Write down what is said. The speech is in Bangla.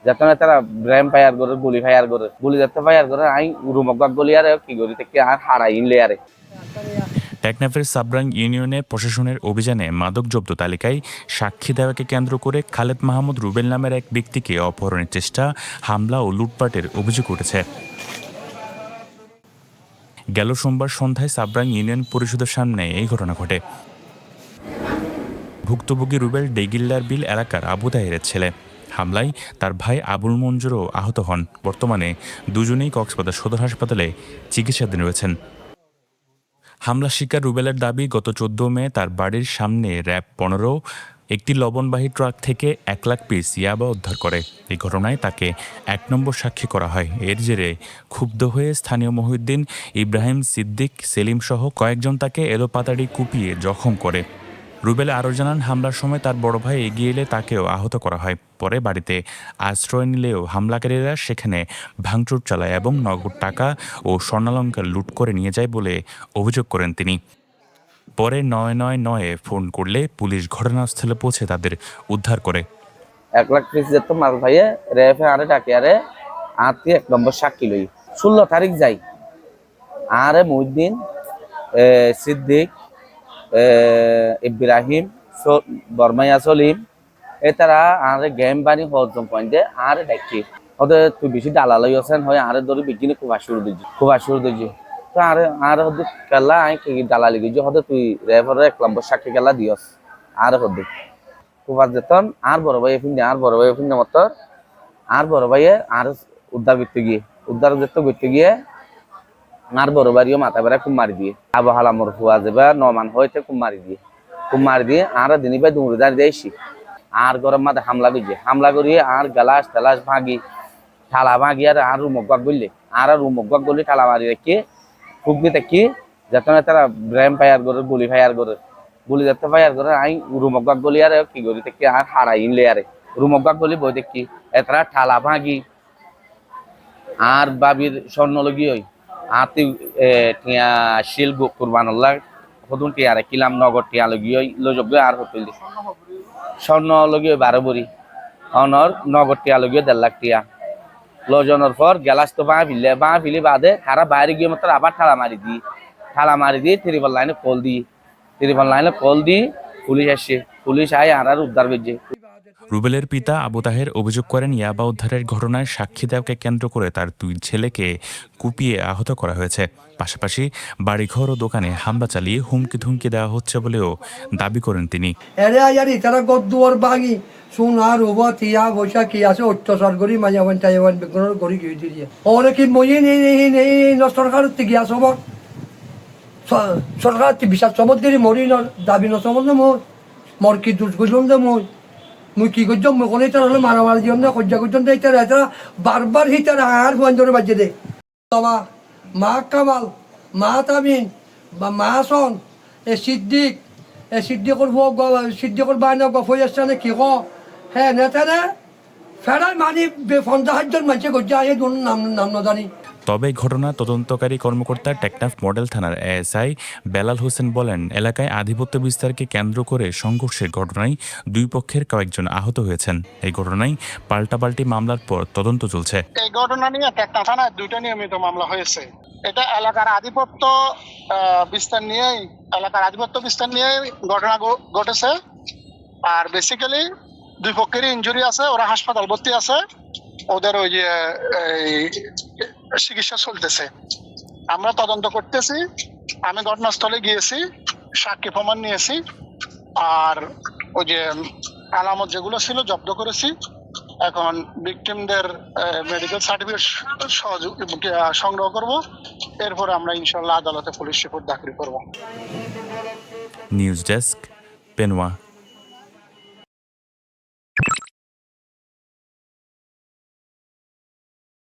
যাতে তারা ব্রেম ফায়ার করে গুলি ফায়ার করে গুলি যাতে ফায়ার করে আই রুমক গলি আর কি করি থেকে আর হারাই ইনলে আরে। টেকনাফের সাবরাং ইউনিয়নে প্রশাসনের অভিযানে মাদক জব্দ তালিকায় সাক্ষী দেওয়াকে কেন্দ্র করে খালেদ মাহমুদ রুবেল নামের এক ব্যক্তিকে অপহরণের চেষ্টা, হামলা ও লুটপাটের অভিযোগ উঠেছে। গেল সোমবার সন্ধ্যায় সাবরাং ইউনিয়ন পরিষদের সামনে এই ঘটনা ঘটে। ভুক্তভোগী রুবেল ডেগিল্লার বিল এলাকার আবু তাহেরের ছেলে। হামলায় তার ভাই আবুল মঞ্জুরও আহত হন। বর্তমানে দুজনেই কক্সবাজার সদর হাসপাতালে চিকিৎসাধীন রয়েছেন। হামলা শিকার রুবেলের দাবি, গত 14 মে তার বাড়ির সামনে র্যাব 15 একটি লবণবাহী ট্রাক থেকে 1 লাখ পিস ইয়াবা উদ্ধার করে। এই ঘটনায় তাকে 1 নম্বর সাক্ষী করা হয়। এর জেরে ক্ষুব্ধ হয়ে স্থানীয় মহিউদ্দিন, ইব্রাহিম, সিদ্দিক, সেলিম সহ কয়েকজন তাকে এলোপাতাড়ি কুপিয়ে জখম করে। রুবেল আরও জানান, হামলার সময় তার বড় ভাই এগিয়ে এলে তাকেও আহত করা হয়। পরে বাড়িতে আশ্রয় নিলেও হামলাকারীরা সেখানে ভাঙচুর চালায় এবং নগদ টাকা ও স্বর্ণালংকার লুট করে নিয়ে যায় বলে অভিযোগ করেন তিনি। পরে 999-এ ফোন করলে পুলিশ ঘটনাস্থলে পৌঁছে তাদের উদ্ধার করে। 1 লাখ পিস যেত মাল ভাইয়ে রেফে আরে ডাকে আরে আতি 1 নম্বর সাক্ষী লই 16 তারিখ যাই আরে মহিউদ্দিন, সিদ্দিক, ইব্রাহিম, বর্মাইয়া, সলিম এতারা আরে গেম বানি হজম পয়েন্টে আরে ডাকি ওদের তুই বেশি দালালই আছেন হয় আরে ধরে বিকিনি খুব আসুর দিজি তো আরে হদ কেলা আই কি দালালি গিয়ে হদ তুই রেফারে 1 নম্বর সাক্ষী কেলা দিয়স আরে হদ খুব যেতন আর বড় ভাই এফিন মত আর বড় ভাইয়ে আর উদ্ধার করতে গিয়ে আর বড় বাড়িও মাথা বেড়া খুব মারি দিয়ে আবহাওয়া মোর ফুয়া যাবে নমান হইতে খুব মারি দিয়ে আর দিনই ভাই দৌড়ে দাঁড়িয়ে আর গরম মাথা হামলা করিয়ে আর গ্লাস তেলাস ভাঙি ঠালা ভাঙি আর রুমক গাক গলি ঠালা মারি রেখে খুব দেখি যাতে তারা ব্রেম ফায়ার করে গুলি যাতে ফায়ার করে আই রুমক গাক গলি আর কি করি থেকে আর হারাই ইনলে আরে রুমক গাক গলি বই দেখি এতরা ঠালা ভাঙি আর বাবির স্বর্ণ লগি হই আতি টিয়া শিল কুরবান আল্লাহ হদুন টিয়া কিলাম নগদ টিয়া লগি হই লজব আর হইল স্বর্ণ লগি 12 বড়ি অনর নগদ টিয়া লগি 1.5 লাখ টিয়া লজনের পর গ্যালাস তো ফিলি বাদে খারা বাইরে গিয়ে মাত্র আবার ঠালা মারি দি ত্রিপল লাইনে কল দি পুলিশ আয় আর উদ্ধার করছে। রুবেলের পিতা আবু তাহের অভিযোগ করেন, ইয়াবা উদ্ধারের ঘটনায় সাক্ষী দেওয়াকে কেন্দ্র করে তার 2 ছেলেকে কুপিয়ে আহত করা হয়েছে। পাশাপাশি বাড়িঘর ও দোকানে হামলা চালিয়ে হুমকি ধুমকি দেওয়া হচ্ছে বলেও দাবি করেন তিনি। তারা গদ্দুয়ার বাগি সোনা রোবা টিয়া পয়সা কি আছে অত্যাচার করি মাঝাবান চাইবান বেগুনের গড়ি গিয়ে দিয়ে ওরে কি মই নেই সরকারের থেকে আসব সরকার বিশ্বাস চমৎ করি মরি দাবি নচমত মোর কি দুষ করলাম যে মুই কি করছো কোন হলে মারামারি দিলাম না সজ্জা করছো এটা বারবার হিটার আর ফোন ধরে বাজে দে তোমা মা কামাল মা তামিন বা মা সন সিদ্দিকর বাইনা গফই আসছে না কি হ্যাঁ নেতা না ফেরাই মানি 50 জন মানুষে করছে আগে নাম না জানি। তবে ঘটনা তদন্তকারী কর্মকর্তা টেকনাফ মডেল থানার এএসআই বেলাল হোসেন বলেন, এলাকায় আধিপত্য বিস্তারকে কেন্দ্র করে সংঘর্ষের ঘটনায় 2 পক্ষের কয়েকজন আহত হয়েছেন। এই ঘটনায় পাল্টাপাল্টি মামলার পর তদন্ত চলছে। এই ঘটনা নিয়ে টেকনাফ থানায় 2টা নিয়মিত মামলা হয়েছে। এটা এলাকার আধিপত্য বিস্তার নিয়ে ঘটনা ঘটেছে। আর বেসিক্যালি 2 পক্ষেরই ইনজুরি আছে, ওরা হাসপাতাল ভর্তি আছে, ওদের ওই যে চিকিৎসা চলতেছে। আমরা তদন্ত করতেছি, আমি ঘটনাস্থলে গিয়েছি, সাক্ষী প্রমাণ নিয়েছি, আর ওই যে আলামত যেগুলো ছিল জব্দ করেছি। এখন ভিকটিমদের মেডিকেল সার্টিফিকেট সংগ্রহ করব, এরপরে আমরা ইনশাল্লাহ আদালতে পুলিশ রিপোর্ট দাখিল করব। News desk, পেনওয়া।